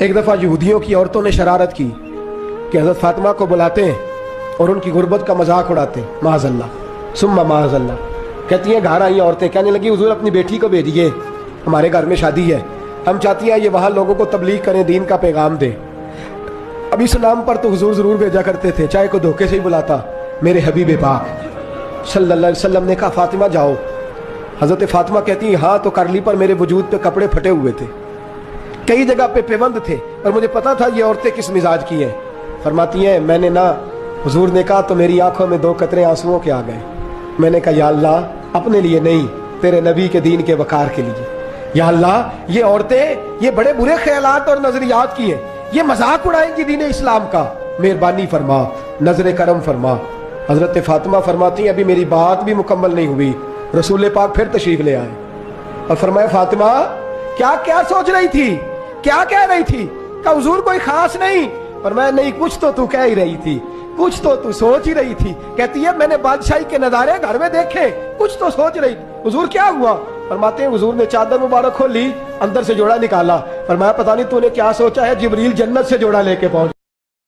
ایک دفعہ یہودیوں کی عورتوں نے شرارت کی کہ حضرت فاطمہ کو بلاتے ہیں اور ان کی غربت کا مذاق اڑاتے ہیں، معاذ اللہ ثم معاذ اللہ۔ کہتی ہیں گھر آئی عورتیں کہنے لگی حضور اپنی بیٹی کو بھیجیے، ہمارے گھر میں شادی ہے، ہم چاہتی ہیں یہ وہاں لوگوں کو تبلیغ کریں، دین کا پیغام دیں۔ اب اس نام پر تو حضور ضرور بھیجا کرتے تھے، چاہے کوئی دھوکے سے ہی بلاتا۔ میرے حبیب پاک صلی اللہ علیہ وسلم نے کہا فاطمہ جاؤ۔ حضرت فاطمہ کہتی ہیں ہاں تو کر لی، پر میرے وجود پہ کپڑے پھٹے ہوئے تھے، کئی جگہ پہ پیوند تھے، اور مجھے پتا تھا یہ عورتیں کس مزاج کی ہیں۔ فرماتی ہیں میں نے نا، حضور نے کہا تو میری آنکھوں میں 2 قطرے آنسوؤں کے آ گئے۔ میں نے کہا یا اللہ اپنے لیے نہیں، تیرے نبی کے دین کے وقار کے لیے، یا اللہ یہ عورتیں یہ بڑے برے خیالات اور نظریات کی ہیں، یہ مذاق اڑائیں گی دین اسلام کا، مہربانی فرما، نظر کرم فرما۔ حضرت فاطمہ فرماتی ہیں ابھی میری بات بھی مکمل نہیں ہوئی، رسول پاک پھر تشریف لے آئے اور فرمایا فاطمہ کیا کیا سوچ رہی تھی، کیا کہہ رہی تھی؟ کہ حضور کوئی خاص نہیں۔ فرمایا نہیں کچھ تو تو کہہ ہی رہی تھی، کچھ تو تو سوچ ہی رہی تھی۔ کہتی ہے میں نے بادشاہی کے نظارے گھر میں دیکھے، کچھ تو سوچ رہی تھی۔ حضور کیا ہوا؟ فرماتے ہیں حضور نے چادر مبارک کھولی، اندر سے جوڑا نکالا۔ فرمایا پتہ نہیں تو نے کیا سوچا ہے، جبریل جنت سے جوڑا لے کے پہنچ